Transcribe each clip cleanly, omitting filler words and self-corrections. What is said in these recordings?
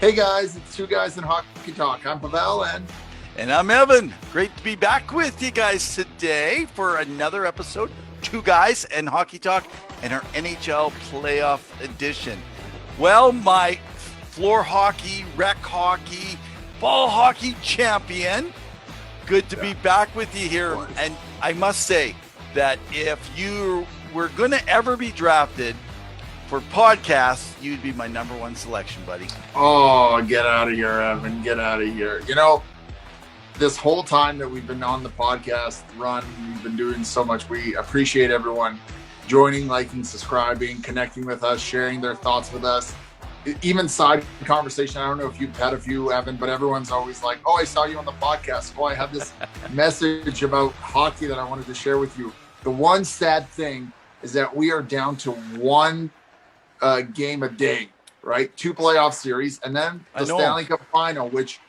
Hey guys, it's Two Guys in Hockey Talk. I'm Pavel and I'm Evan. Great to be back with you guys today for another episode, Two Guys and Hockey Talk, and our NHL playoff edition. Well, my floor hockey, rec hockey, ball hockey champion, good to be back with you here. And I must say that if you were going to ever be drafted for podcasts, you'd be my number one selection, buddy. Oh, get out of here, Evan. Get out of here. You know, this whole time that we've been on the podcast run, we've been doing so much. We appreciate everyone joining, liking, subscribing, connecting with us, sharing their thoughts with us. Even side conversation. I don't know if you've had a few, Evan, but everyone's always like, oh, I saw you on the podcast. Oh, I have this message about hockey that I wanted to share with you. The one sad thing is that we are down to one game a day, right? 2 playoff series, and then the Stanley Cup final, which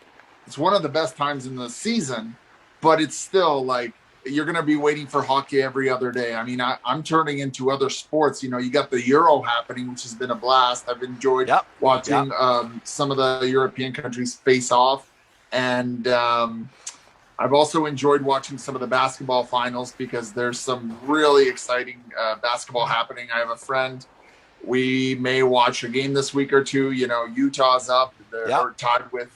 it's one of the best times in the season, but it's still like you're going to be waiting for hockey every other day. I mean, I'm turning into other sports. You know, you got the Euro happening, which has been a blast. I've enjoyed watching some of the European countries face off, and I've also enjoyed watching some of the basketball finals because there's some really exciting basketball happening. I have a friend. We may watch a game this week or two. You know, Utah's up. They're tied with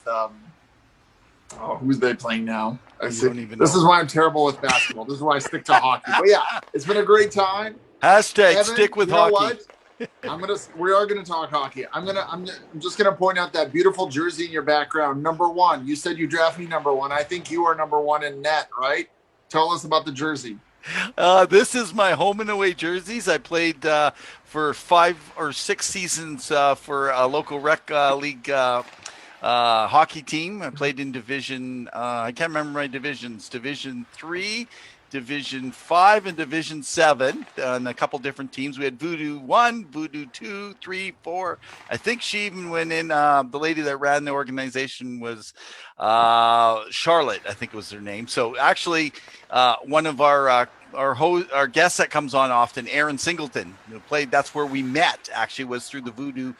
who's they playing now? This is why I'm terrible with basketball. This is why I stick to hockey. But yeah, it's been a great time. Hashtag Evan, stick with hockey. We are gonna talk hockey. I'm just gonna point out that beautiful jersey in your background. Number 1. You said you draft me number 1. I think you are number 1 in net, right? Tell us about the jersey. This is my home and away jerseys. I played for 5 or 6 seasons for a local rec league hockey team. I played in division, I can't remember my divisions, Division 3, Division 5, and Division 7 on a couple different teams. We had Voodoo 1, Voodoo 2, 3, 4. I think she even went in, the lady that ran the organization was Charlotte, I think was her name. So actually, one of our guest that comes on often, Aaron Singleton, who played, that's where we met, actually, was through the Voodoo,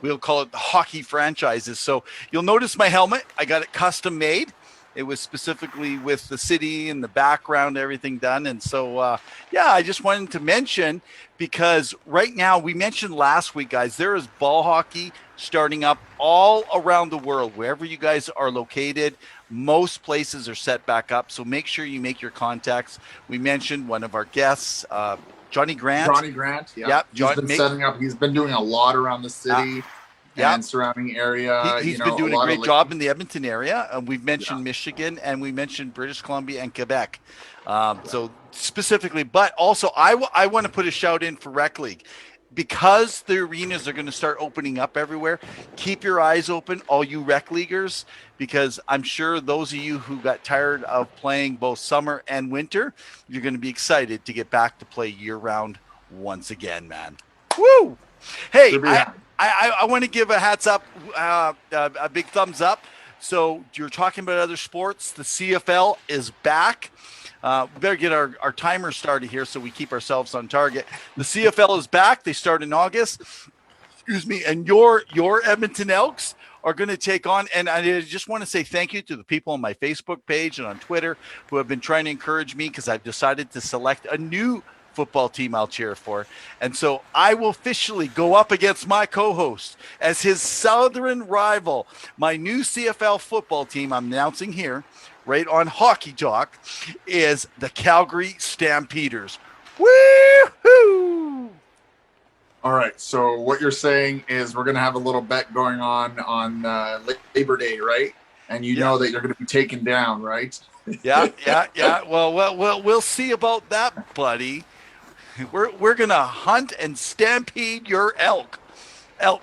we'll call it the hockey franchises. So you'll notice my helmet, I got it custom made. It was specifically with the city and the background, everything done. And so, I just wanted to mention, because right now, we mentioned last week, guys, there is ball hockey starting up all around the world, wherever you guys are located. Most places are set back up. So make sure you make your contacts. We mentioned one of our guests, Johnny Grant. Yeah. He's been doing a lot around the city and surrounding area. He's been doing a great job in the Edmonton area. We've mentioned Michigan, and we mentioned British Columbia and Quebec. So specifically, but also I want to put a shout in for Rec League. Because the arenas are going to start opening up everywhere, keep your eyes open, all you rec leaguers, because I'm sure those of you who got tired of playing both summer and winter, you're going to be excited to get back to play year-round once again, man. Woo! Hey, I want to give a hats up, a big thumbs up. So you're talking about other sports. The CFL is back. We better get our timer started here so we keep ourselves on target. The CFL is back. They start in August. Excuse me. And your Edmonton Elks are going to take on. And I just want to say thank you to the people on my Facebook page and on Twitter who have been trying to encourage me, because I've decided to select a new football team I'll cheer for. And so I will officially go up against my co-host as his southern rival. My new CFL football team I'm announcing here, right on Hockey Talk, is the Calgary Stampeders. Woo-hoo! All right, so what you're saying is we're going to have a little bet going on Labor Day, right? And you know that you're going to be taken down, right? Yeah. Well, we'll see about that, buddy. We're going to hunt and stampede your elks.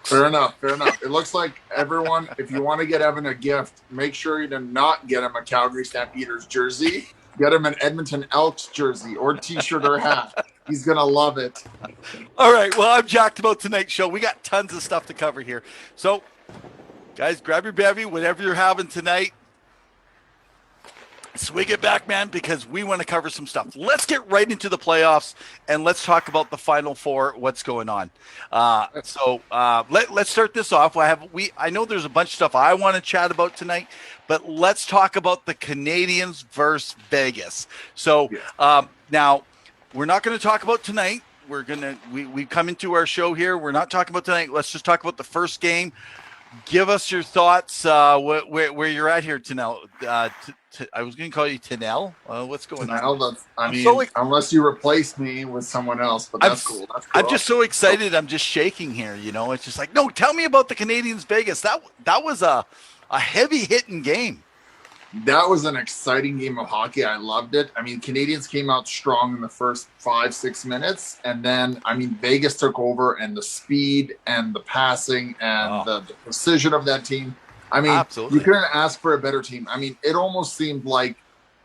Fair enough. It looks like everyone, if you want to get Evan a gift, make sure you do not get him a Calgary Stampeders jersey. Get him an Edmonton Elks jersey or t-shirt or hat. He's going to love it. All right. Well, I'm jacked about tonight's show. We got tons of stuff to cover here. So, guys, grab your bevy, whatever you're having tonight. swing it back, man, because we want to cover some stuff. Let's get right into the playoffs and let's talk about the Final Four. What's going on? Let's start this off. I know there's a bunch of stuff I want to chat about tonight, but let's talk about the Canadiens versus Vegas. So now we're not going to talk about tonight. We come into our show here. We're not talking about tonight. Let's just talk about the first game. Give us your thoughts where you're at here, Tanel. I was going to call you Tanel. What's going on? Unless you replace me with someone else, but that's cool. I'm just so excited. I'm just shaking here. It's just like, no, tell me about the Canadiens Vegas. That was a heavy hitting game. That was an exciting game of hockey. I loved it. I mean, Canadians came out strong in the first 5-6 minutes. And then, Vegas took over, and the speed and the passing and the precision of that team. Absolutely. You couldn't ask for a better team. It almost seemed like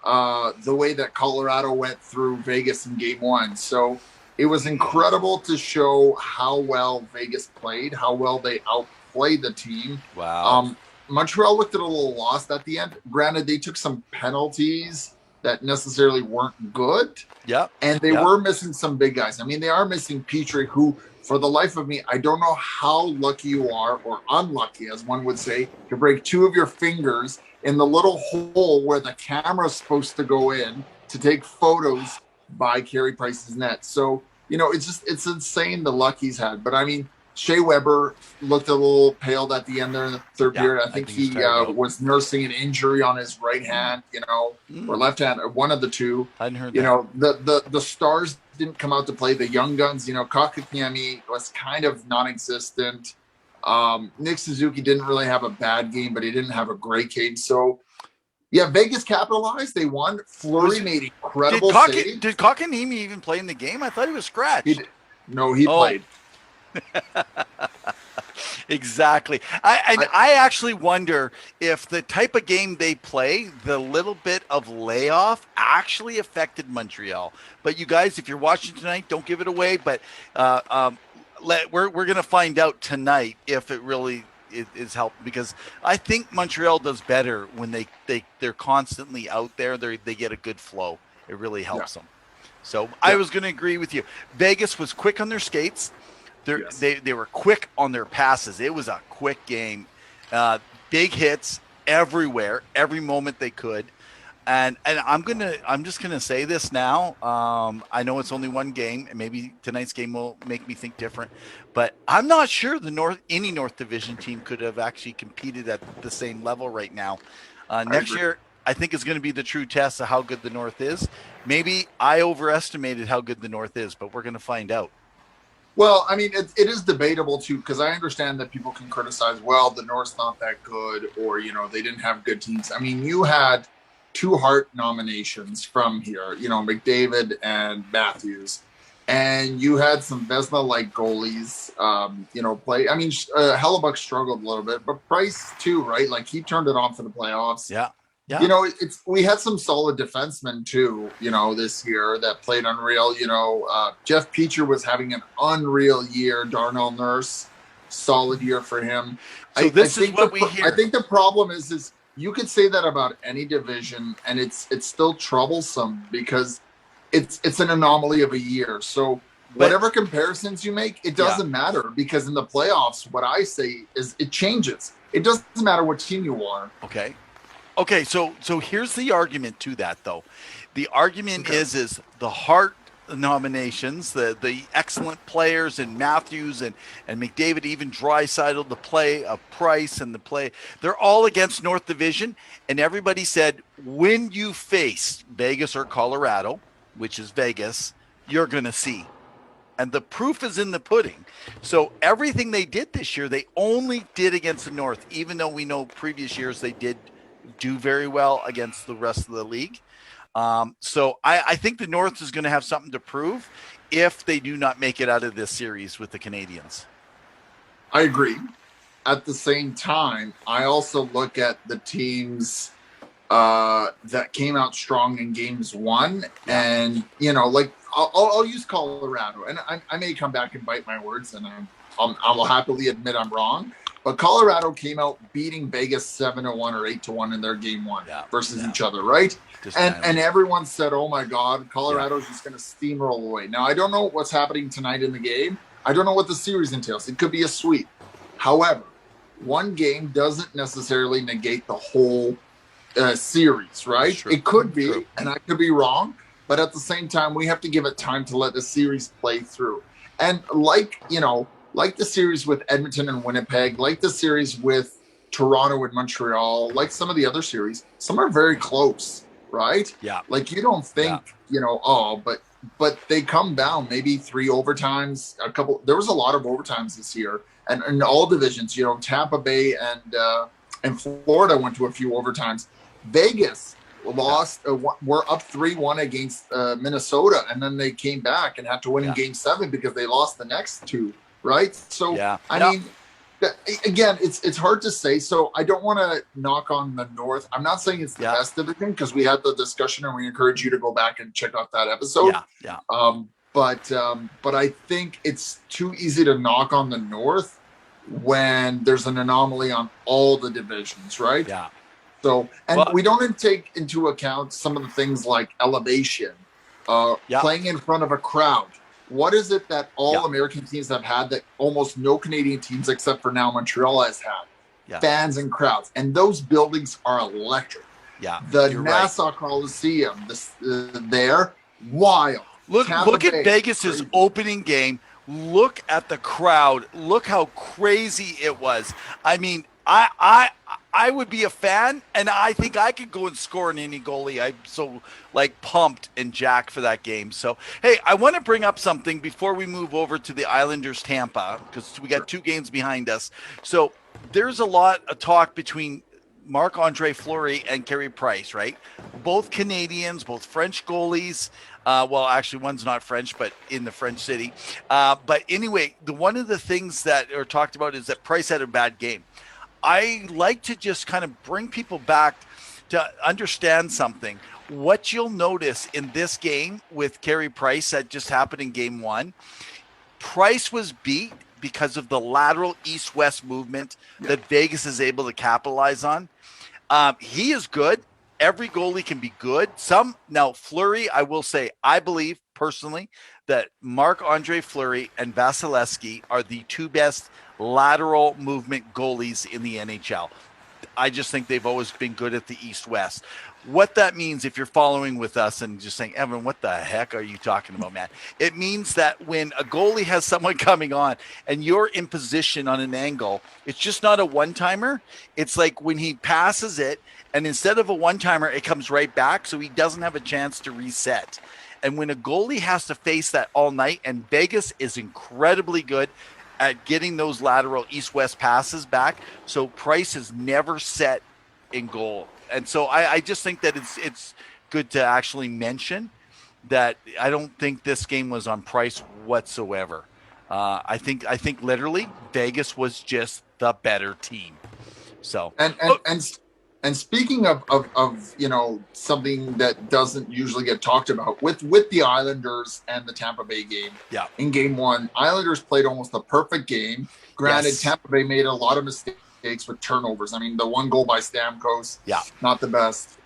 the way that Colorado went through Vegas in game one. So it was incredible to show how well Vegas played, how well they outplayed the team. Wow. Montreal looked at a little lost at the end. Granted, they took some penalties that necessarily weren't good. Yeah. And they were missing some big guys. They are missing Petrie, who, for the life of me, I don't know how lucky you are, or unlucky, as one would say, to break two of your fingers in the little hole where the camera's supposed to go in to take photos by Carey Price's net. So, it's insane the luck he's had. But Shea Weber looked a little pale at the end there in the third period. I think he was nursing an injury on his right hand, or left hand, or one of the two. I hadn't heard that. The stars didn't come out to play. The young guns, Kakakniemi was kind of non-existent. Nick Suzuki didn't really have a bad game, but he didn't have a great game. So, Vegas capitalized. They won. Fleury made incredible saves. Did Kakakniemi even play in the game? I thought he was scratched. He played. Exactly. I actually wonder if the type of game they play, the little bit of layoff, actually affected Montreal. But you guys, if you're watching tonight, don't give it away. But we're going to find out tonight if it really is helped, because I think Montreal does better when they're constantly out there. They get a good flow. It really helps them. So I was going to agree with you. Vegas was quick on their skates. They were quick on their passes. It was a quick game. Big hits everywhere, every moment they could. And I'm just gonna say this now. I know it's only one game, and maybe tonight's game will make me think different. But I'm not sure any North Division team could have actually competed at the same level right now. Next year, I think is going to be the true test of how good the North is. Maybe I overestimated how good the North is, but we're going to find out. Well, it is debatable too, because I understand that people can criticize, the North's not that good, or, they didn't have good teams. You had 2 Hart nominations from here, McDavid and Matthews, and you had some Vezina-like goalies, play. Hellebuck struggled a little bit, but Price too, right? Like, he turned it on for the playoffs. Yeah. Yeah. We had some solid defensemen too, this year that played unreal. Jeff Petrie was having an unreal year. Darnell Nurse, solid year for him. So this is what we hear. I think the problem is you could say that about any division, and it's still troublesome because it's an anomaly of a year. So whatever comparisons you make, it doesn't matter, because in the playoffs, what I say is it changes. It doesn't matter what team you are. Okay, so here's the argument to that, though. The argument is the Hart nominations, the excellent players, and Matthews and McDavid, even Draisaitl, the play of Price and the play, they're all against North Division, and everybody said, when you face Vegas or Colorado, which is Vegas, you're going to see. And the proof is in the pudding. So everything they did this year, they only did against the North, even though we know previous years they did do very well against the rest of the league. So I think the North is going to have something to prove if they do not make it out of this series with the Canadiens. I agree. At the same time, I also look at the teams that came out strong in games one, and I'll use Colorado, and I may come back and bite my words, and I will happily admit I'm wrong. But Colorado came out beating Vegas 7-1 or 8-1 in their game one versus each other, right? And everyone said, oh my God, Colorado's just going to steamroll away. Now, I don't know what's happening tonight in the game. I don't know what the series entails. It could be a sweep. However, one game doesn't necessarily negate the whole series, right? It could be, and I could be wrong. But at the same time, we have to give it time to let the series play through. And like the series with Edmonton and Winnipeg, like the series with Toronto and Montreal, like some of the other series, some are very close, right? Yeah. Like you don't think, but they come down maybe 3 overtimes, a couple. There was a lot of overtimes this year, and in all divisions, Tampa Bay and Florida went to a few overtimes. Vegas lost, were up 3-1 against Minnesota, and then they came back and had to win in Game 7 because they lost the next 2. Right. So, I mean, again, it's hard to say. So I don't want to knock on the North. I'm not saying it's the best division because we had the discussion and we encourage you to go back and check out that episode. But I think it's too easy to knock on the North when there's an anomaly on all the divisions. Right. Yeah. So, and we don't take into account some of the things like elevation, playing in front of a crowd. What is it that all American teams have had that almost no Canadian teams except for now Montreal has had? Fans and crowds. And those buildings are electric. Yeah, the Nassau Coliseum, there, wild. Look at Vegas's opening game. Look at the crowd. Look how crazy it was. I mean, I would be a fan, and I think I could go and score in any goalie. I'm so pumped and jacked for that game. So, hey, I want to bring up something before we move over to the Islanders Tampa, because we got 2 games behind us. So there's a lot of talk between Marc-Andre Fleury and Carey Price, right? Both Canadians, both French goalies. Well, actually, one's not French, but in the French city. But anyway, one of the things that are talked about is that Price had a bad game. I like to just kind of bring people back to understand something. What you'll notice in this game with Carey Price that just happened in game 1, Price was beat because of the lateral east-west movement that Vegas is able to capitalize on. He is good. Every goalie can be good. Now Fleury, I will say, I believe personally that Marc-Andre Fleury and Vasilevsky are the 2 best lateral movement goalies in the NHL. I just think they've always been good at the East-West. What that means, if you're following with us and just saying, Evan, what the heck are you talking about, man? It means that when a goalie has someone coming on and you're in position on an angle, it's just not a one-timer. It's like when he passes it, and instead of a one-timer, it comes right back, so he doesn't have a chance to reset. And when a goalie has to face that all night, and Vegas is incredibly good at getting those lateral east-west passes back, so Price is never set in goal. And so I just think that it's good to actually mention that I don't think this game was on Price whatsoever. I think literally Vegas was just the better team. So and speaking of something that doesn't usually get talked about with the Islanders and the Tampa Bay game. Yeah. In game 1, Islanders played almost a perfect game. Granted, Tampa Bay made a lot of mistakes with turnovers. I mean, the 1 goal by Stamkos, not the best.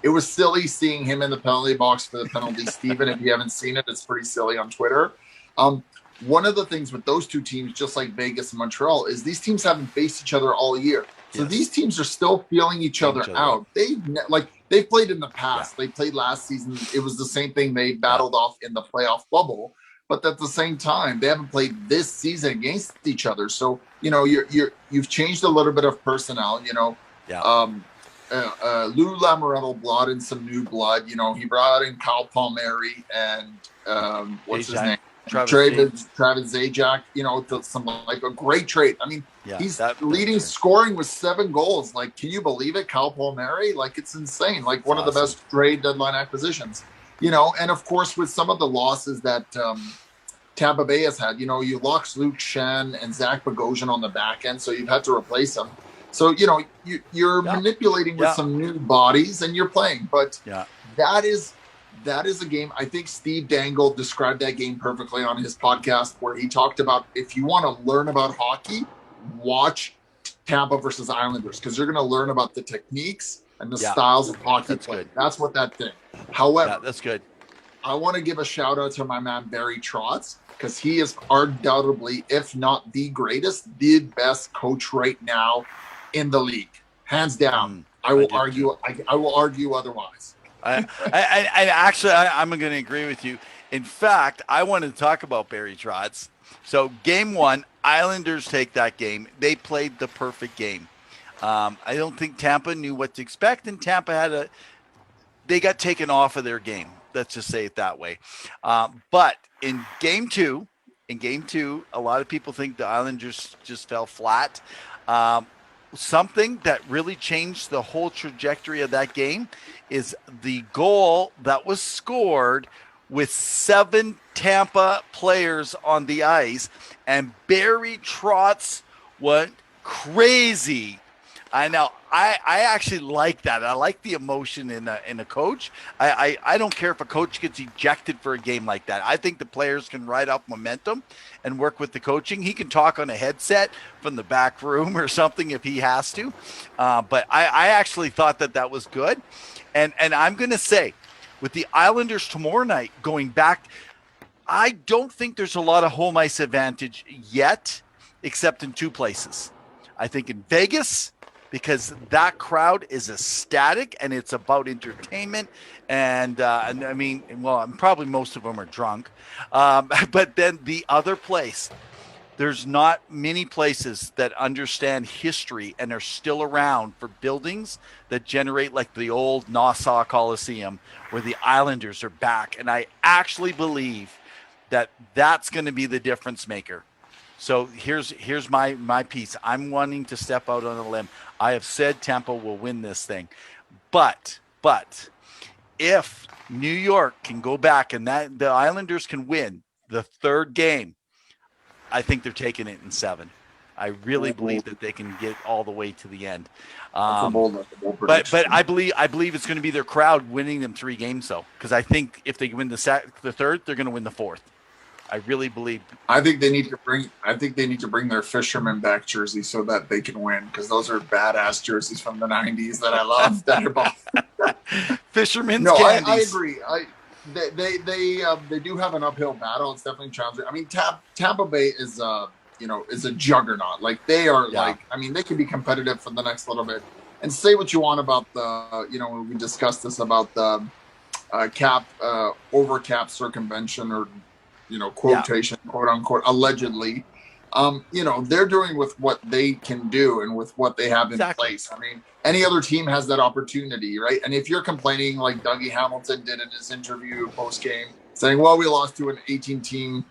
It was silly seeing him in the penalty box for the penalty. Steven, if you haven't seen it, it's pretty silly on Twitter. One of the things with those 2 teams, just like Vegas and Montreal, is these teams haven't faced each other all year. So these teams are still feeling each other out. They've played in the past. They played last season. It was the same thing. They battled off in the playoff bubble, but at the same time, they haven't played this season against each other. So you've changed a little bit of personnel. Lou Lamoriello brought in some new blood. He brought in Kyle Palmieri and what's his name? Travis Zajac, a great trade. I mean, he's leading scoring with 7 goals. Can you believe it? Kyle Palmieri, it's insane. One of the best trade deadline acquisitions. And of course, with some of the losses that Tampa Bay has had, you lost Luke Shen and Zach Bogosian on the back end, so you've had to replace them. So, you're manipulating with some new bodies and you're playing. But that is a game. I think Steve Dangle described that game perfectly on his podcast, where he talked about, if you want to learn about hockey, watch Tampa versus Islanders, because you're going to learn about the techniques and the Yeah, styles of hockey that's play. good. That's what that thing. However, Yeah, that's good. I want to give a shout out to my man Barry Trotz, because he is undoubtedly, if not the greatest, the best coach right now in the league, hands down. I will argue. I will argue otherwise. I actually, I'm going to agree with you. In fact, I wanted to talk about Barry Trotz. So, game one, Islanders take that game. They played the perfect game. I don't think Tampa knew what to expect, and Tampa they got taken off of their game. Let's just say it that way. But in game two, a lot of people think the Islanders just fell flat. Something that really changed the whole trajectory of that game is the goal that was scored with 7 Tampa players on the ice, and Barry Trotz went crazy. I know. I actually like that. I like the emotion in a coach. I don't care if a coach gets ejected for a game like that. I think the players can ride off momentum and work with the coaching. He can talk on a headset from the back room or something if he has to. But I actually thought that was good. And I'm going to say, with the Islanders tomorrow night going back, I don't think there's a lot of home ice advantage yet, except in 2 places. I think in Vegas, because that crowd is ecstatic and it's about entertainment. And I mean, well, probably most of them are drunk. But then the other place, there's not many places that understand history and are still around for buildings that generate like the old Nassau Coliseum, where the Islanders are back. And I actually believe that that's going to be the difference maker. So here's my piece. I'm wanting to step out on a limb. I have said Tampa will win this thing. But if New York can go back and that the Islanders can win the 3rd game, I think they're taking it in 7. I really believe that they can get all the way to the end. But I believe it's going to be their crowd winning them 3 games though, because I think if they win the 3rd, they're going to win the 4th. I really believe. I think they need to bring their fisherman back jerseys so that they can win, because those are badass jerseys from the '90s that I love. That are Fisherman's no, candies. I agree. They do have an uphill battle. It's definitely challenging. I mean, Tampa Bay is a juggernaut. Like they are they can be competitive for the next little bit. And say what you want about the we discussed this about the over cap circumvention or quotation, quote unquote, allegedly. They're doing with what they can do and with what they have in place. I mean, any other team has that opportunity, right? And if you're complaining like Dougie Hamilton did in his interview post game, saying, well, we lost to an $18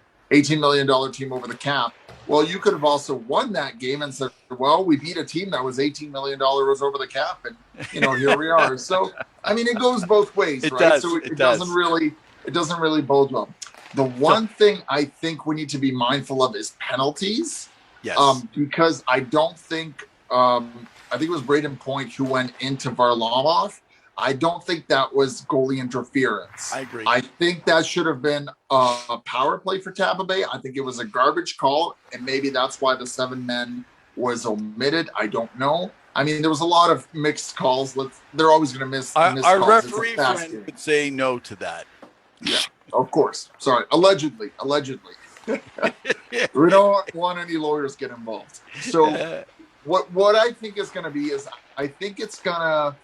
million team over the cap. Well, you could have also won that game and said, well, we beat a team that was $18 million over the cap. And, here we are. So, I mean, it goes both ways, right? So it doesn't really bode well. The one thing I think we need to be mindful of is penalties. Yes. Because I don't think I think it was Braden Point who went into Varlamov. I don't think that was goalie interference. I agree. I think that should have been a power play for Tampa Bay. I think it was a garbage call, and maybe that's why the 7 men was omitted. I don't know. I mean, there was a lot of mixed calls. They're always going to miss calls. Our referee friend would say no to that. Yeah. Of course. Sorry. Allegedly. We don't want any lawyers get involved. So what I think is going to be is I think it's going to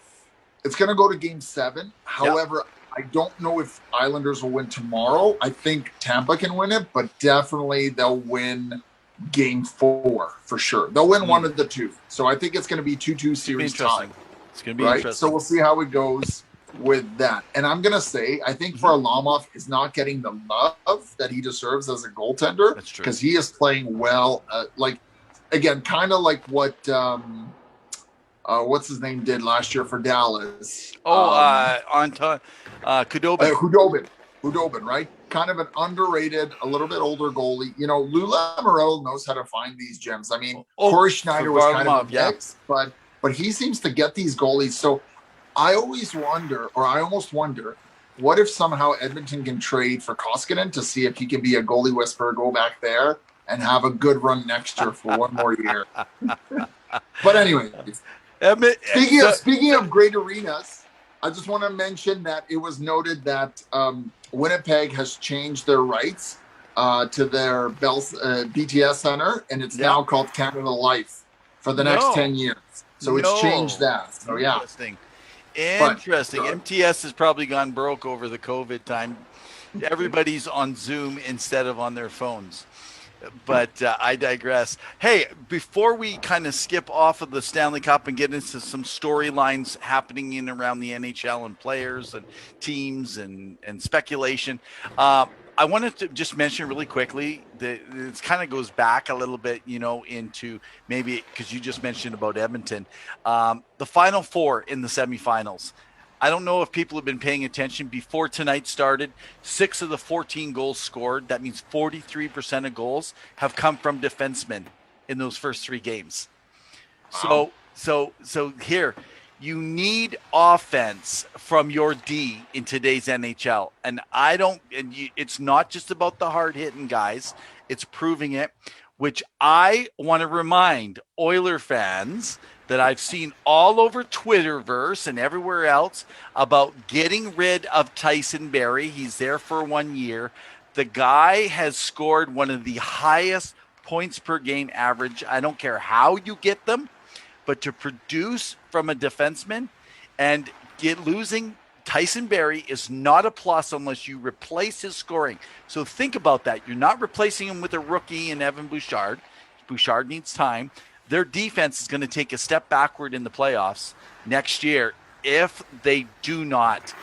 go to game 7. However, I don't know if Islanders will win tomorrow. I think Tampa can win it, but definitely they'll win game 4 for sure. They'll win one of the 2. So I think it's going to be 2-2 series time. It's going to be interesting. So we'll see how it goes with that. And I'm going to say, I think Varlamov is not getting the love that he deserves as a goaltender. That's true. Because he is playing well. Again, kind of like what, what's his name did last year for Dallas. Anton Hudobin, right? Kind of an underrated, a little bit older goalie. Lou Lamoriello knows how to find these gems. I mean, Corey Schneider was kind of a mix, but he seems to get these goalies. So I almost wonder, what if somehow Edmonton can trade for Koskinen to see if he can be a goalie whisperer, go back there and have a good run next year for one more year. But anyway, speaking of great arenas, I just want to mention that it was noted that Winnipeg has changed their rights to their BTS Center, and it's now called Canada Life for the next 10 years. So it's changed that. So yeah. Interesting. MTS has probably gone broke over the COVID time. Everybody's on Zoom instead of on their phones. But I digress. Hey, before we kind of skip off of the Stanley Cup and get into some storylines happening in around the NHL and players and teams and speculation, I wanted to just mention really quickly that it kind of goes back a little bit, into maybe because you just mentioned about Edmonton, the Final Four in the semifinals. I don't know if people have been paying attention before tonight started. 6 of the 14 goals scored. That means 43% of goals have come from defensemen in those first 3 games. Wow. So here, you need offense from your D in today's NHL. And it's not just about the hard hitting guys. It's proving it, which I want to remind Oiler fans that I've seen all over Twitterverse and everywhere else about getting rid of Tyson Barrie. He's there for 1 year. The guy has scored one of the highest points per game average. I don't care how you get them, but to produce from a defenseman and losing Tyson Barrie is not a plus unless you replace his scoring. So think about that. You're not replacing him with a rookie in Evan Bouchard. Bouchard needs time. Their defense is going to take a step backward in the playoffs next year if they do not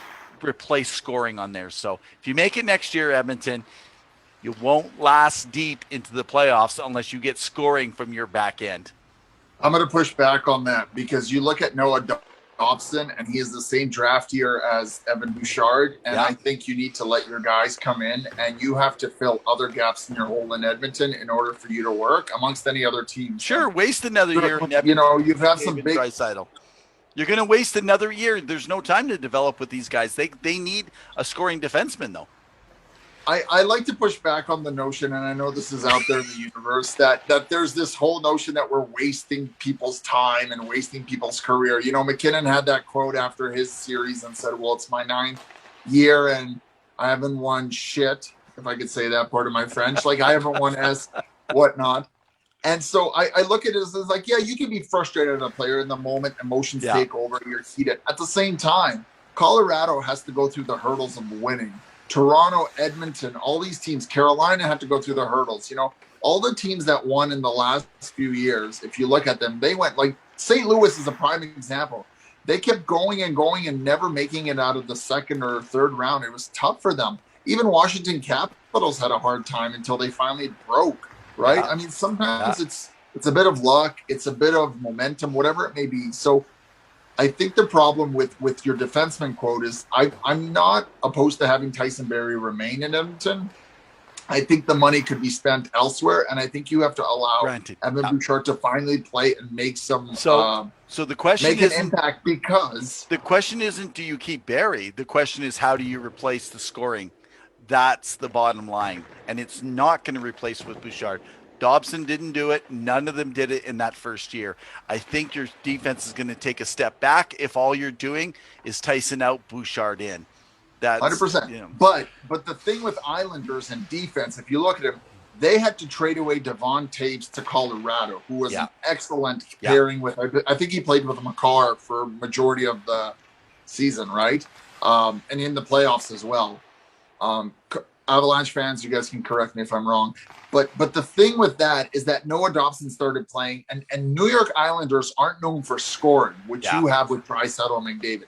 replace scoring on there. So if you make it next year, Edmonton, you won't last deep into the playoffs unless you get scoring from your back end. I'm going to push back on that because you look at Noah Dobson, and he is the same draft year as Evan Bouchard. And I think you need to let your guys come in, and you have to fill other gaps in your hole in Edmonton in order for you to work amongst any other teams. Sure, waste another year in Edmonton. You have some big. You're going to waste another year. There's no time to develop with these guys. They need a scoring defenseman, though. I like to push back on the notion, and I know this is out there in the universe, that there's this whole notion that we're wasting people's time and wasting people's career. McKinnon had that quote after his series and said, well, it's my 9th year and I haven't won shit, if I could say that part of my French. Like, I haven't won as whatnot. And so I look at it as like, yeah, you can be frustrated at a player in the moment. Emotions take over. You're heated. At the same time, Colorado has to go through the hurdles of winning. Toronto, Edmonton, all these teams, Carolina have to go through the hurdles. All the teams that won in the last few years, if you look at them, they went like St. Louis is a prime example. They kept going and going and never making it out of the second or third round. It was tough for them. Even Washington Capitals had a hard time until they finally broke, right? I mean, sometimes it's a bit of luck. It's a bit of momentum, whatever it may be. So I think the problem with your defenseman quote is I'm not opposed to having Tyson Barrie remain in Edmonton. I think the money could be spent elsewhere, and I think you have to allow Evan Bouchard to finally play and make some so the question make an impact, because the question isn't do you keep Barrie? The question is how do you replace the scoring? That's the bottom line, and it's not going to replace with Bouchard. Dobson didn't do it. None of them did it in that first year. I think your defense is going to take a step back if all you're doing is Tyson out, Bouchard in. That's 100%. But the thing with Islanders and defense, if you look at them, they had to trade away Devon Taves to Colorado, who was an excellent pairing with. I think he played with Makar for majority of the season, right? And in the playoffs as well. Avalanche fans, you guys can correct me if I'm wrong. But the thing with that is that Noah Dobson started playing, and New York Islanders aren't known for scoring, which you have with Draisaitl and McDavid.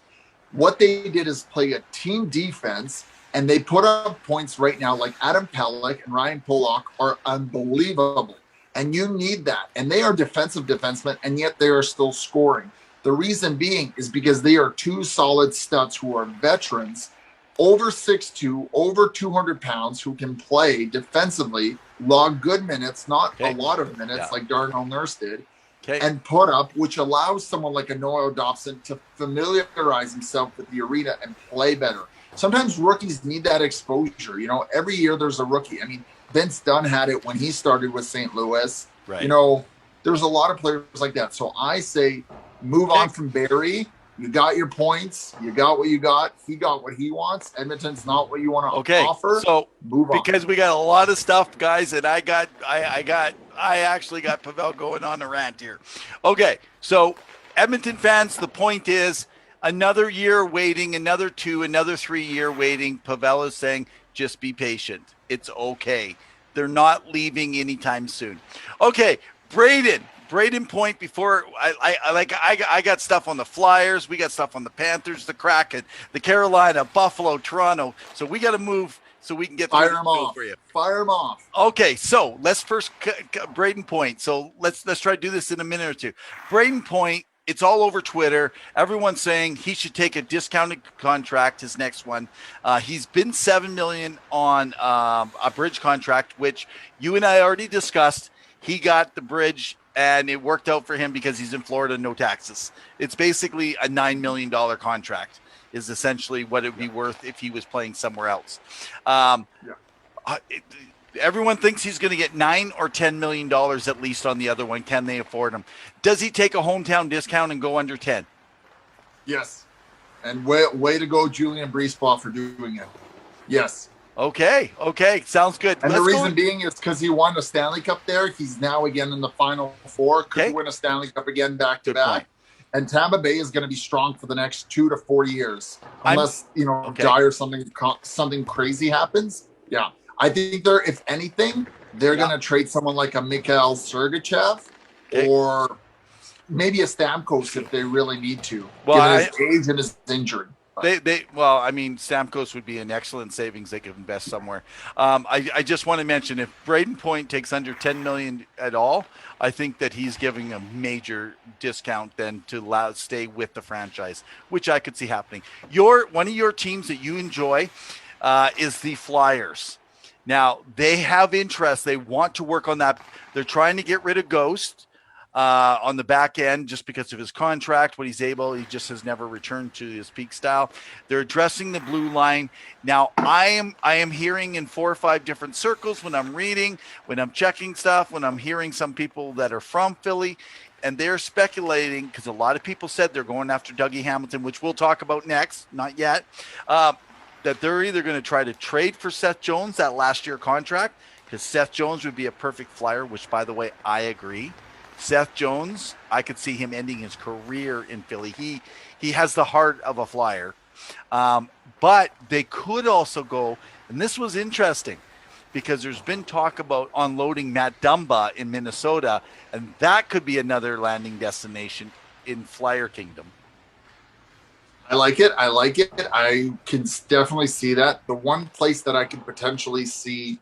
What they did is play a team defense, and they put up points right now. Like Adam Pelech and Ryan Pollock are unbelievable, and you need that. And they are defensive defensemen, and yet they are still scoring. The reason being is because they are 2 solid studs who are veterans, over 6'2", over 200 pounds, who can play defensively, log good minutes, not a lot of minutes like Darnell Nurse did, and put up, which allows someone like a Noah Dobson to familiarize himself with the arena and play better. Sometimes rookies need that exposure. Every year there's a rookie. I mean, Vince Dunn had it when he started with St. Louis. Right. You know, there's a lot of players like that. So I say move on from Barrie. You got your points. You got what you got. He got what he wants. Edmonton's not what you want to offer. So move on. Because we got a lot of stuff, guys, and I actually got Pavel going on a rant here. Okay, so Edmonton fans, the point is another year waiting, another 3-year waiting. Pavel is saying, just be patient. It's okay. They're not leaving anytime soon. Okay, Braden Point. Before I got stuff on the Flyers, we got stuff on the Panthers, the Kraken, the Carolina, Buffalo, Toronto. So we got to move so we can get Fire them off for you. Fire them off. Okay, so let's first Braden Point. So let's try to do this in a minute or two. Braden Point. It's all over Twitter. Everyone's saying he should take a discounted contract, his next one. He's been $7 million on a bridge contract, which you and I already discussed. He got the bridge, and it worked out for him because he's in Florida, no taxes. It's basically a $9 million contract is essentially what it would be worth if he was playing somewhere else. Everyone thinks he's going to get $9 or $10 million at least on the other one. Can they afford him? Does he take a hometown discount and go under 10? Yes. And way to go, Julian Breesbaugh, for doing it. Yes. Okay. Sounds good. And the reason being is because he won a Stanley Cup there. He's now again in the Final Four. Could win a Stanley Cup again back-to-back. And Tampa Bay is going to be strong for the next 2 to 4 years. Unless, die or something crazy happens. Yeah. I think if anything, they're going to trade someone like a Mikhail Sergachev or maybe a Stamkos if they really need to, given his age and his injury. Stamkos would be an excellent savings they could invest somewhere. I just want to mention, if Braden Point takes under $10 million at all, I think that he's giving a major discount then to stay with the franchise, which I could see happening. One of your teams that you enjoy is the Flyers. Now, they have interest. They want to work on that. They're trying to get rid of Ghost on the back end just because of his contract, what he's able. He just has never returned to his peak style. They're addressing the blue line. Now, I am hearing in 4 or 5 different circles when I'm reading, when I'm checking stuff, when I'm hearing some people that are from Philly, and they're speculating because a lot of people said they're going after Dougie Hamilton, which we'll talk about next, not yet, that they're either going to try to trade for Seth Jones, that last year contract, because Seth Jones would be a perfect Flyer, which, by the way, I agree. Seth Jones, I could see him ending his career in Philly. He has the heart of a Flyer. But they could also go, and this was interesting, because there's been talk about unloading Matt Dumba in Minnesota, and that could be another landing destination in Flyer Kingdom. I like it. I can definitely see that. The one place that I can potentially see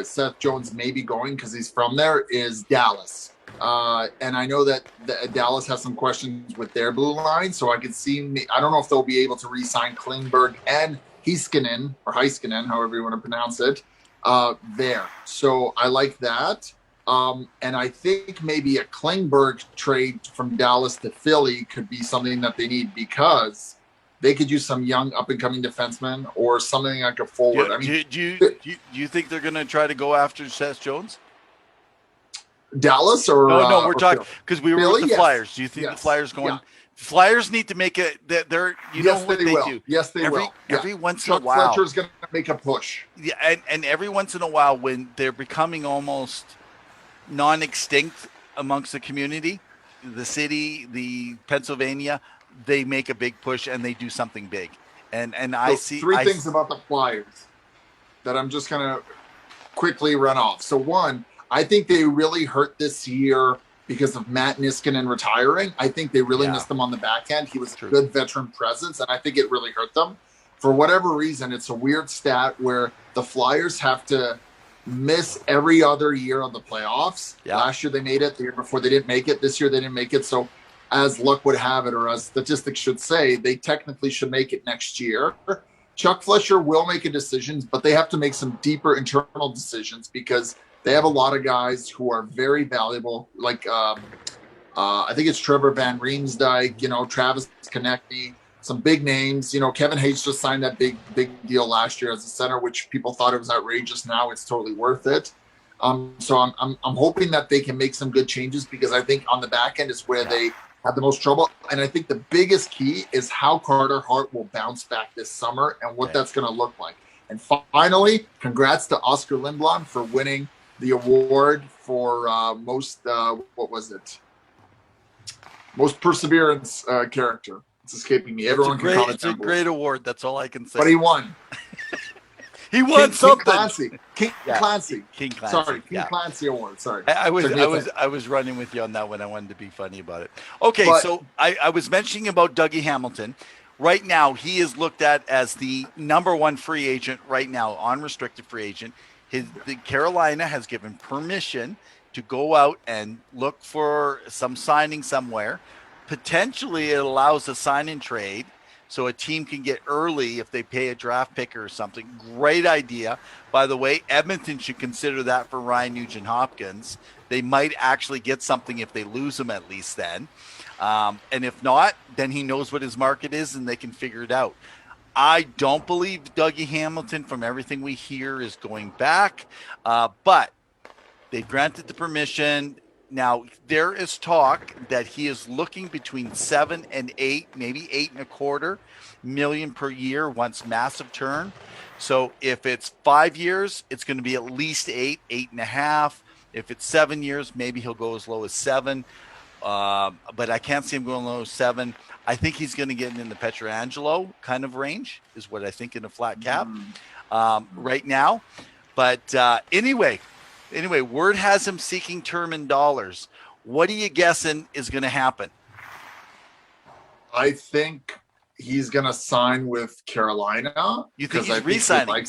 Seth Jones maybe going, because he's from there, is Dallas. And I know that Dallas has some questions with their blue line, so I could see. I don't know if they'll be able to re-sign Klingberg and Heiskanen, however you want to pronounce it, there. So I like that. And I think maybe a Klingberg trade from Dallas to Philly could be something that they need, because they could use some young up-and-coming defensemen or something like a forward. Do you think they're going to try to go after Seth Jones? Dallas or no, we're talking because we were Philly? With the Flyers. Do you think the Flyers going? Yeah. Flyers need to make it. They're know what they do. Yes, they will. Every once in a while, Fletcher's going to make a push. Yeah, and every once in a while, when they're becoming almost non-extinct amongst the community, the city, the Pennsylvania, they make a big push and they do something big. And I see three things about the Flyers that I'm just going to quickly run off. So one, I think they really hurt this year because of Matt Niskanen retiring. I think they really missed him on the back end. He was a good veteran presence, and I think it really hurt them. For whatever reason, it's a weird stat where the Flyers have to miss every other year of the playoffs. Yeah. Last year they made it. The year before they didn't make it. This year they didn't make it. So as luck would have it, or as statistics should say, they technically should make it next year. Chuck Fletcher will make a decision, but they have to make some deeper internal decisions because they have a lot of guys who are very valuable. Like I think it's Trevor Van Riemsdyk, Travis Konecny, some big names. You know, Kevin Hayes just signed that big deal last year as a center, which people thought it was outrageous. Now it's totally worth it. So I'm hoping that they can make some good changes, because I think on the back end is where they have the most trouble. And I think the biggest key is how Carter Hart will bounce back this summer and what that's going to look like. And finally, congrats to Oscar Lindblom for winning the award for most most perseverance character. It's escaping me. Everyone can comment. It's a great award. That's all I can say. But he won. He won something. King Clancy. Sorry, King yeah. Clancy Award. Sorry. I was running with you on that one. I wanted to be funny about it. Okay, so I was mentioning about Dougie Hamilton. Right now, he is looked at as the number one free agent right now, unrestricted free agent. The Carolina has given permission to go out and look for some signing somewhere. Potentially, it allows a sign-in trade, so a team can get early if they pay a draft pick or something. Great idea. By the way, Edmonton should consider that for Ryan Nugent-Hopkins. They might actually get something if they lose him at least then. And if not, then he knows what his market is and they can figure it out. I don't believe Dougie Hamilton, from everything we hear, is going back. But they granted the permission. Now, there is talk that he is looking between 7 and 8, maybe 8.25 million per year once massive turn. So if it's 5 years, it's going to be at least 8.5. If it's 7 years, maybe he'll go as low as 7. But I can't see him going low as 7. I think he's going to get in the Pietrangelo kind of range, is what I think in a flat cap right now. But anyway, word has him seeking term in dollars. What are you guessing is going to happen? I think he's going to sign with Carolina. You think he's re-signing?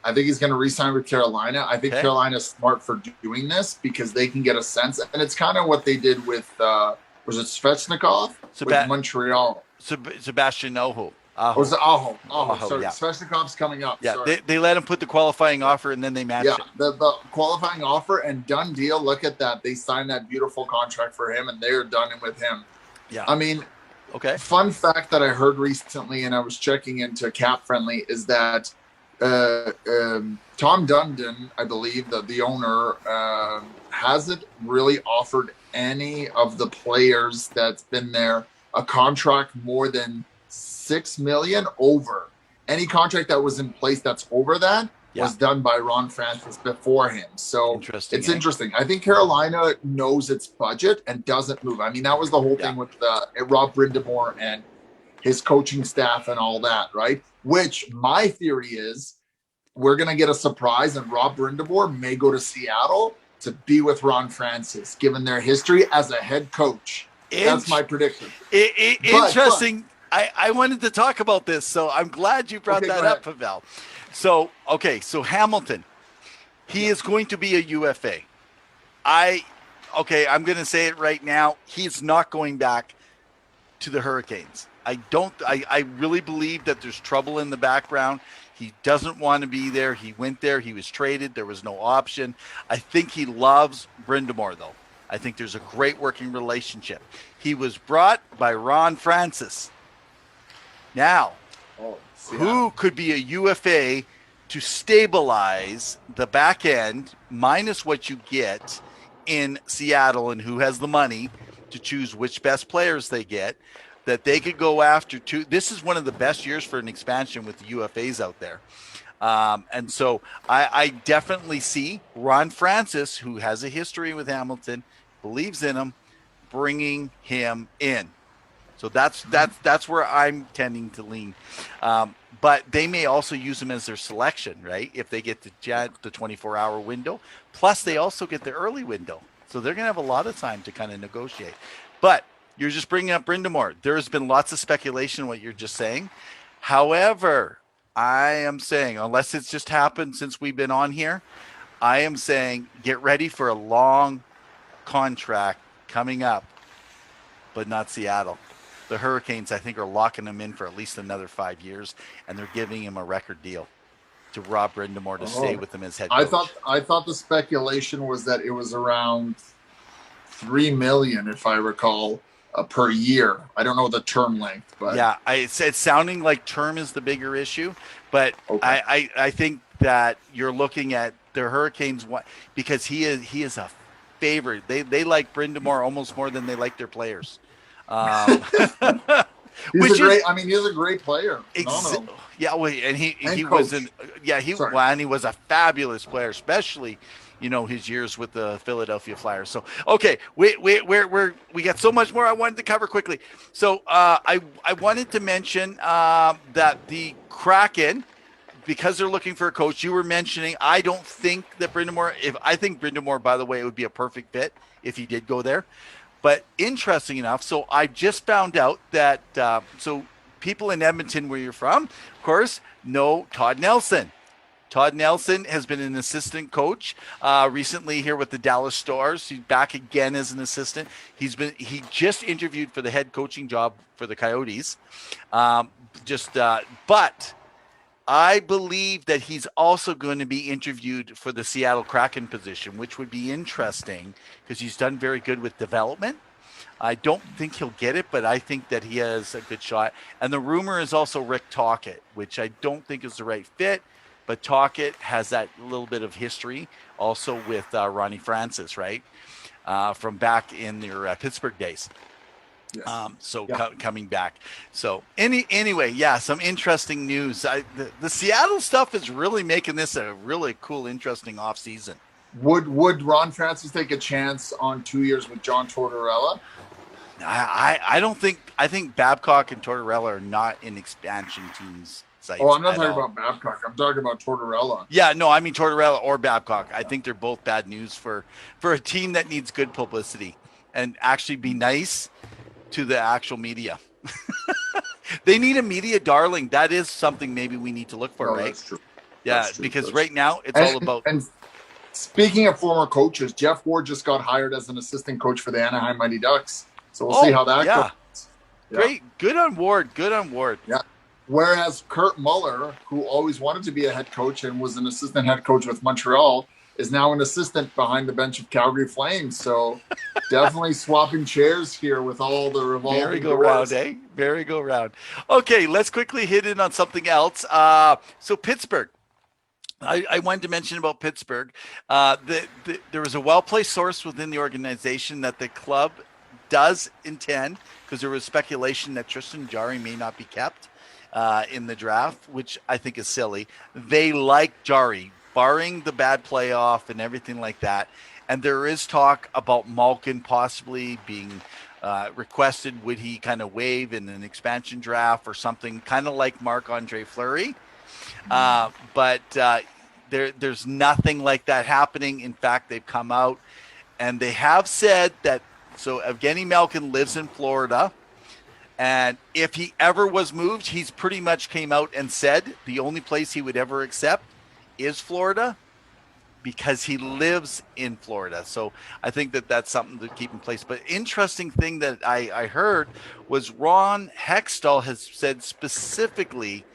I think he's going to re-sign with Carolina. I think Carolina's smart for doing this because they can get a sense. And it's kind of what they did with, was it Svechnikov? With Montreal. Sebastian Aho. Was it Aho? Sorry, yeah. Svechnikov's coming up. Yeah, they let him put the qualifying offer and then they matched it. The qualifying offer and done deal. Look at that. They signed that beautiful contract for him and they're done with him. Yeah. I mean, okay. Fun fact that I heard recently, and I was checking into Cap Friendly, is that Tom Dundon, I believe, the owner, hasn't really offered any of the players that's been there a contract more than $6 million over. Any contract that was in place that's over that was done by Ron Francis before him. So it's interesting. I think Carolina knows its budget and doesn't move. I mean, that was the whole thing with Rob Brind'Amour and his coaching staff and all that, right? Which my theory is we're going to get a surprise and Rob Brind'Amour may go to Seattle to be with Ron Francis, given their history as a head coach. That's my prediction. Interesting. I wanted to talk about this, so I'm glad you brought that up, Pavel. So Hamilton, he is going to be a UFA. I'm going to say it right now. He's not going back to the Hurricanes. I really believe that there's trouble in the background. He doesn't want to be there. He went there. He was traded. There was no option. I think he loves Brind'Amour, though. I think there's a great working relationship. He was brought by Ron Francis. Now, who could be a UFA to stabilize the back end minus what you get in Seattle and who has the money to choose which best players they get that they could go after too. This is one of the best years for an expansion with the UFAs out there. And so I definitely see Ron Francis, who has a history with Hamilton, believes in him, bringing him in. So that's where I'm tending to lean. But they may also use him as their selection, right? If they get the 24-hour window. Plus, they also get the early window. So they're going to have a lot of time to kind of negotiate. But you're just bringing up Brind'Amour. There's been lots of speculation what you're just saying. However, I am saying, unless it's just happened since we've been on here, I am saying get ready for a long contract coming up, but not Seattle. The Hurricanes, I think, are locking him in for at least another 5 years, and they're giving him a record deal to Rob Brind'Amour to stay with them as head coach. I thought the speculation was that it was around $3 million, if I recall, per year. I don't know the term length, but yeah, it's sounding like term is the bigger issue, but okay. I think that you're looking at the Hurricanes because he is a favorite. They like Brindamore almost more than they like their players, um, He's a which is great. I mean, he's a great player. Ex- Phenomenal yeah, well, and he and was an coach. yeah Sorry. and he was a fabulous player, especially his years with the Philadelphia Flyers. So okay, we got so much more I wanted to cover quickly. So I wanted to mention that the Kraken, because they're looking for a coach, you were mentioning. I don't think that Brindamore. If I think Brindamore, by the way, it would be a perfect fit if he did go there. But interesting enough, so I just found out that so people in Edmonton, where you're from, of course, know Todd Nelson. Todd Nelson has been an assistant coach recently here with the Dallas Stars. He's back again as an assistant. He just interviewed for the head coaching job for the Coyotes. Um, but I believe that he's also going to be interviewed for the Seattle Kraken position, which would be interesting because he's done very good with development. I don't think he'll get it, but I think that he has a good shot. And the rumor is also Rick Tocchet, which I don't think is the right fit, but Tocchet has that little bit of history also with Ronnie Francis, right? From back in their Pittsburgh days. Yes. Yeah. Coming back. So anyway, yeah, some interesting news. The Seattle stuff is really making this a really cool, interesting off season. Would Ron Francis take a chance on 2 years with John Tortorella? I don't think. I think Babcock and Tortorella are not in expansion teams. Oh, I'm not talking about Babcock. I'm talking about Tortorella. Yeah, no, I mean Tortorella or Babcock. I think they're both bad news for a team that needs good publicity and actually be nice to the actual media. They need a media darling. That is something maybe we need to look for, right? That's true. Yeah, that's true. because that's right true. now it's all about. And speaking of former coaches, Jeff Ward just got hired as an assistant coach for the Anaheim Mighty Ducks. So we'll see how that goes. Yeah. Great. Good on Ward. Good on Ward. Yeah. Whereas Kurt Muller, who always wanted to be a head coach and was an assistant head coach with Montreal, is now an assistant behind the bench of Calgary Flames. So definitely swapping chairs here with all the revolving merry-go-round, eh? Merry-go-round. Okay, let's quickly hit in on something else. So Pittsburgh. I wanted to mention about Pittsburgh. There was a well-placed source within the organization that the club does intend, because there was speculation that Tristan Jarry may not be kept in the draft, which I think is silly. They like Jarry, barring the bad playoff and everything like that. And there is talk about Malkin possibly being requested. Would he kind of waive in an expansion draft or something, kind of like Marc-Andre Fleury? But there's nothing like that happening. In fact, they've come out and they have said that, so Evgeny Malkin lives in Florida. And if he ever was moved, he's pretty much came out and said the only place he would ever accept is Florida, because he lives in Florida. So I think that that's something to keep in place. But interesting thing that I heard was Ron Hextall has said specifically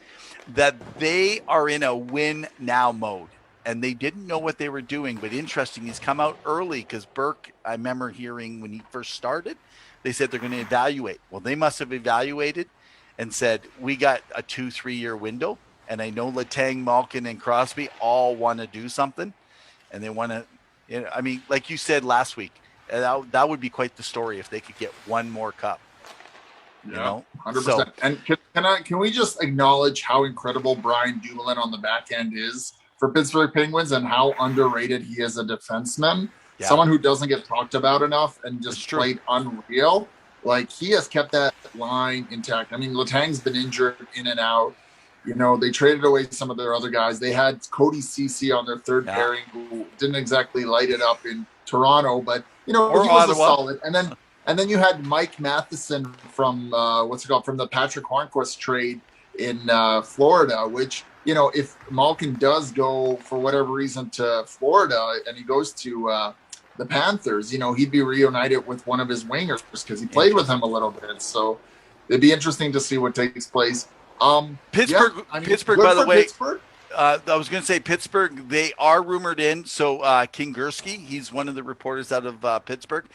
that they are in a win now mode, and they didn't know what they were doing. But interesting, he's come out early, because Burke, I remember hearing when he first started, they said they're going to evaluate. Well, they must have evaluated and said, we got a 2-3 year window. And I know Letang, Malkin, and Crosby all want to do something. And they want to, I mean, like you said last week, that would be quite the story if they could get one more cup. Yeah, 100%. So, and can we just acknowledge how incredible Brian Dumoulin on the back end is for Pittsburgh Penguins, and how underrated he is a defenseman? Yeah. Someone who doesn't get talked about enough and just played unreal. Like, he has kept that line intact. I mean, Letang's been injured in and out. They traded away some of their other guys. They had Cody Ceci on their third pairing, who didn't exactly light it up in Toronto, but he was a solid. And then you had Mike Matheson from from the Patrick Hornquist trade in Florida, which, if Malkin does go for whatever reason to Florida and he goes to the Panthers, he'd be reunited with one of his wingers, because he played with him a little bit. So it'd be interesting to see what takes place. Pittsburgh, by the way, I was going to say Pittsburgh. They are rumored in. So King Gursky, he's one of the reporters out of Pittsburgh,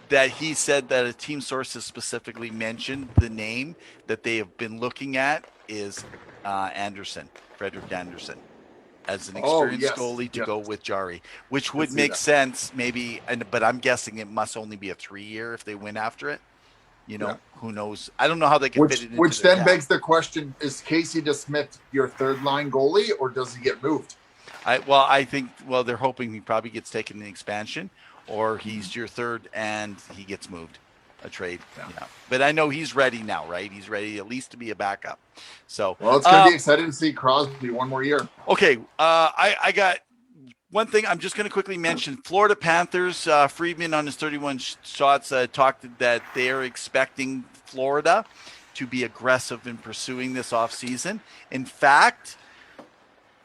that he said that a team source has specifically mentioned the name that they have been looking at is Anderson, Frederick Anderson, as an Oh, experienced yes. goalie to Yes. go with Jari, which I can would see make that. sense maybe. But I'm guessing it must only be a 3-year if they win after it. Yeah. Who knows? I don't know how they can fit Which it into which their then cap. begs the question: is Casey DeSmith your third line goalie, or does he get moved? I think they're hoping he probably gets taken in the expansion, or he's your third and he gets moved, a trade. Yeah. Yeah, but I know he's ready now, right? He's ready at least to be a backup. So, Well, it's going to be exciting to see Crosby one more year. okay, I got one thing I'm just going to quickly mention. Florida Panthers, Friedman on his 31 shots talked that they are expecting Florida to be aggressive in pursuing this offseason. In fact,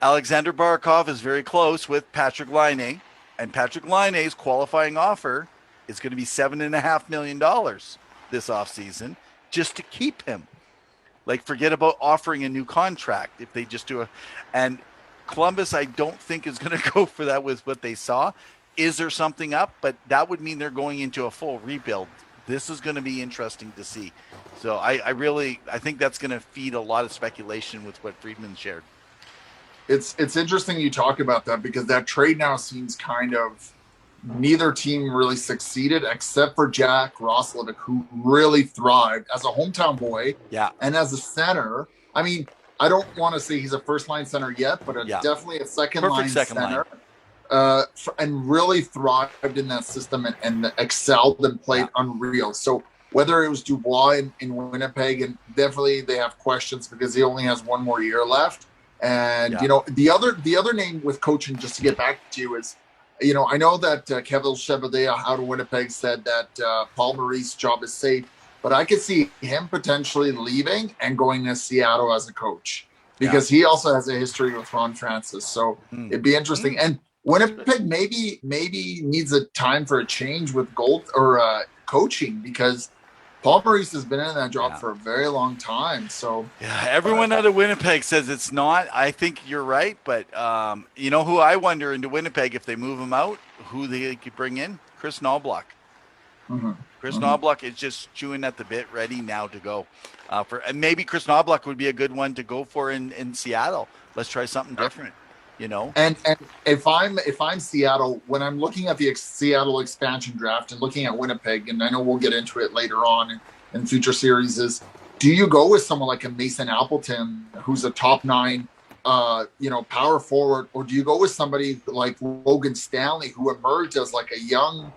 Alexander Barakov is very close with Patrick Laine, and Patrick Laine's qualifying offer is going to be $7.5 million this offseason just to keep him. Like, forget about offering a new contract if they just do a. And Columbus, I don't think is going to go for that with what they saw. Is there something up? But that would mean they're going into a full rebuild. This is going to be interesting to see. So I think that's going to feed a lot of speculation with what Friedman shared. It's interesting you talk about that because that trade now seems kind of neither team really succeeded except for Jack Roslovic, who really thrived as a hometown boy Yeah. and as a center. I mean, I don't want to say he's a first line center yet, but definitely a second line center. And really thrived in that system and excelled and played unreal. So whether it was Dubois in Winnipeg, and definitely they have questions because he only has one more year left. And the other name with coaching, just to get back to you, is I know that Kevin Chevalier out of Winnipeg said that Paul Maurice's job is safe, but I could see him potentially leaving and going to Seattle as a coach because he also has a history with Ron Francis. So it'd be interesting. And Winnipeg maybe needs a time for a change with coaching because Paul Maurice has been in that job for a very long time. So everyone out of Winnipeg says it's not. I think you're right, but who I wonder into Winnipeg if they move him out, who they could bring in? Chris Knobloch. Chris Knobloch is just chewing at the bit, ready now to go. And maybe Chris Knobloch would be a good one to go for in Seattle. Let's try something different. And if I'm Seattle, when I'm looking at the Seattle expansion draft and looking at Winnipeg, and I know we'll get into it later on in future series, is do you go with someone like a Mason Appleton, who's a top 9, power forward, or do you go with somebody like Logan Stanley, who emerged as like a young,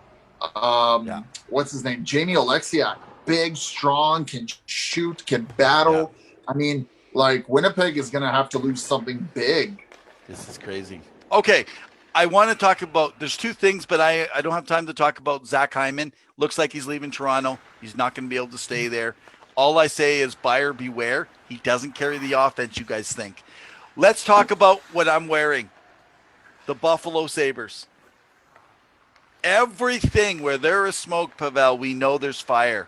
what's his name, Jamie Oleksiak, big, strong, can shoot, can battle. I mean, like Winnipeg is going to have to lose something big. This is crazy. Okay, I want to talk about, there's two things, but I don't have time to talk about Zach Hyman. Looks like he's leaving Toronto. He's not going to be able to stay there. All I say is buyer beware. He doesn't carry the offense you guys think. Let's talk about what I'm wearing. The Buffalo Sabres. Everything where there is smoke, Pavel, we know there's fire.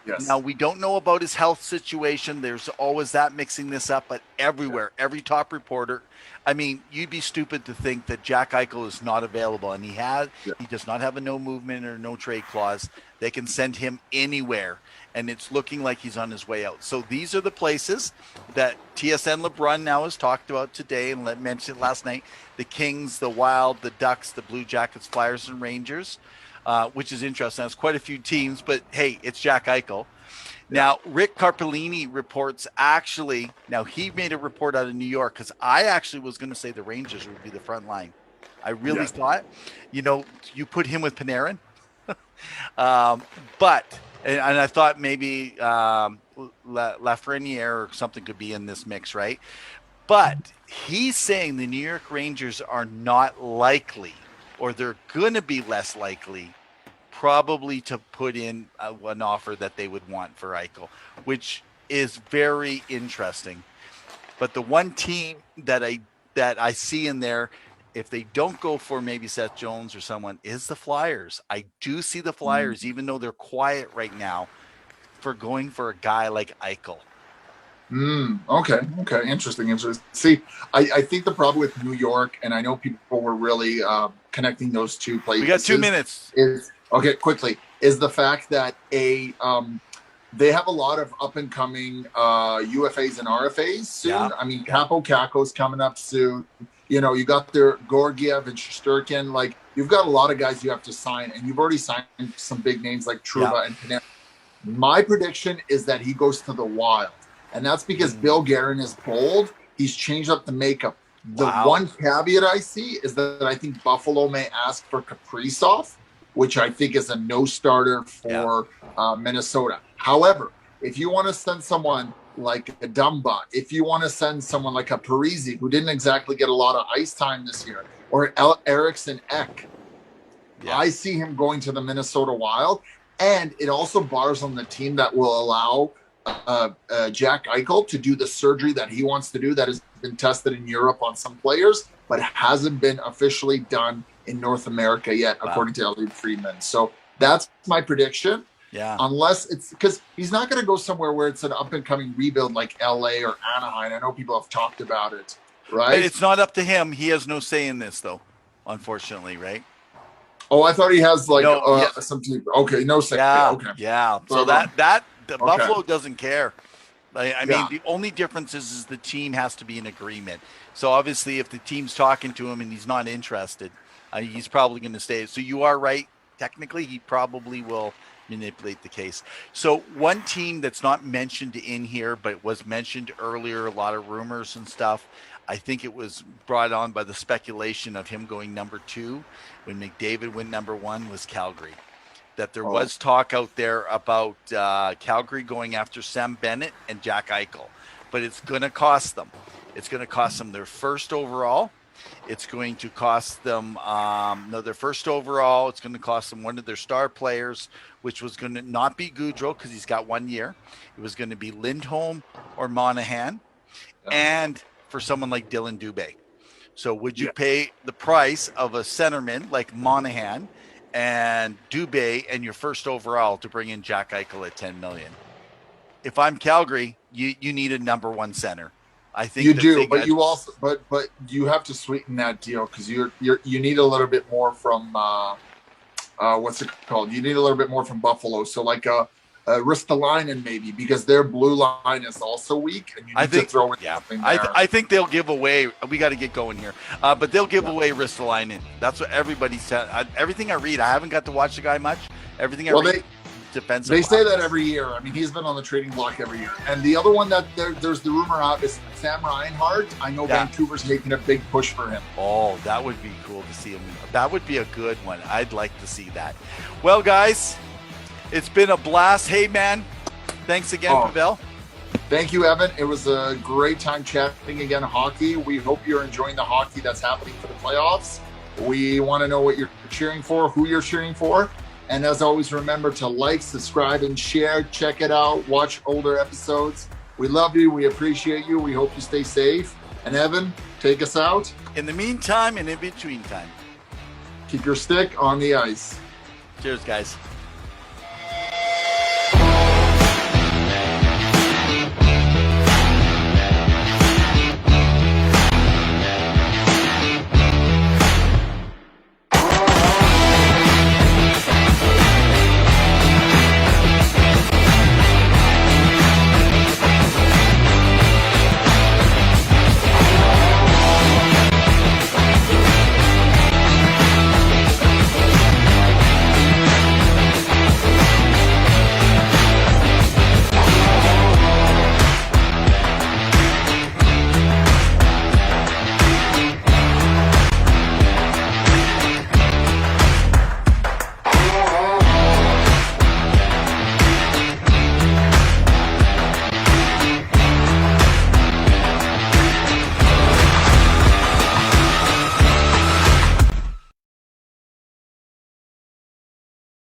Yes. Now, we don't know about his health situation. There's always that mixing this up, but everywhere, every top reporter. I mean, you'd be stupid to think that Jack Eichel is not available, and he does not have a no movement or no trade clause. They can send him anywhere, and it's looking like he's on his way out. So these are the places that TSN LeBrun now has talked about today and mentioned last night: the Kings, the Wild, the Ducks, the Blue Jackets, Flyers, and Rangers. Which is interesting. It's quite a few teams, but hey, it's Jack Eichel. Now, Rick Carpellini reports now he made a report out of New York because I actually was going to say the Rangers would be the front line. I really thought, you put him with Panarin. But I thought maybe Lafreniere or something could be in this mix, right? But he's saying the New York Rangers are not likely, or they're going to be less likely, probably to put in an offer that they would want for Eichel, which is very interesting. But the one team that I see in there, if they don't go for maybe Seth Jones or someone, is the Flyers. I do see the Flyers, even though they're quiet right now, for going for a guy like Eichel. Okay. Okay. Interesting. See, I think the problem with New York, and I know people were really connecting those two We got places, 2 minutes. is okay. Quickly, is the fact that they have a lot of up and coming UFAs and RFAs soon. Yeah. I mean, Capo Caco's coming up soon. You know, you got their Gorgiev and Shosturkin. Like, you've got a lot of guys you have to sign, and you've already signed some big names like Truba and Panarin. My prediction is that he goes to the Wild, and that's because Bill Guerin is bold. He's changed up the makeup. The one caveat I see is that I think Buffalo may ask for Kaprizov, which I think is a no-starter for Minnesota. However, if you want to send someone like a Dumba, if you want to send someone like a Parisi, who didn't exactly get a lot of ice time this year, or Eriksson Ek, I see him going to the Minnesota Wild. And it also bars on the team that will allow Jack Eichel to do the surgery that he wants to do that has been tested in Europe on some players, but hasn't been officially done in North America yet, according to Elliot Friedman. So that's my prediction. Yeah. Unless it's because he's not going to go somewhere where it's an up and coming rebuild like LA or Anaheim. I know people have talked about it, right? But it's not up to him. He has no say in this, though, unfortunately, right? Oh, I thought he has like some team. Okay, no say. Okay. Yeah. So Buffalo doesn't care. I mean, the only difference is the team has to be in agreement. So obviously, if the team's talking to him and he's not interested, he's probably going to stay. So you are right. Technically, he probably will manipulate the case. So one team that's not mentioned in here, but was mentioned earlier, a lot of rumors and stuff. I think it was brought on by the speculation of him going number 2 when McDavid went number 1 was Calgary. That there was talk out there about Calgary going after Sam Bennett and Jack Eichel. But it's going to cost them. It's going to cost them their first overall. It's going to cost them their first overall. It's going to cost them one of their star players, which was going to not be Goudreau because he's got 1 year. It was going to be Lindholm or Monahan. And for someone like Dylan Dubé. So would you pay the price of a centerman like Monahan and Dubé and your first overall to bring in Jack Eichel at $10 million? If I'm Calgary, you need a number 1 center. I think you do, but you also but you have to sweeten that deal because you need a little bit more from what's it called? You need a little bit more from Buffalo. So like Ristolainen maybe, because their blue line is also weak, and you need to throw in something there. I think they'll give away. We got to get going here, but they'll give away Ristolainen. That's what everybody said. Everything I read, I haven't got to watch the guy much. Everything I read, defensive. They say that every year. I mean, he's been on the trading block every year. And the other one that there's the rumor out is Sam Reinhart. I know Vancouver's making a big push for him. Oh, that would be cool to see him. That would be a good one. I'd like to see that. Well, guys. It's been a blast. Hey, man, thanks again, Pavel. Thank you, Evan. It was a great time chatting again hockey. We hope you're enjoying the hockey that's happening for the playoffs. We want to know what you're cheering for, who you're cheering for. And as always, remember to like, subscribe, and share. Check it out. Watch older episodes. We love you. We appreciate you. We hope you stay safe. And Evan, take us out. In the meantime and in between time, keep your stick on the ice. Cheers, guys.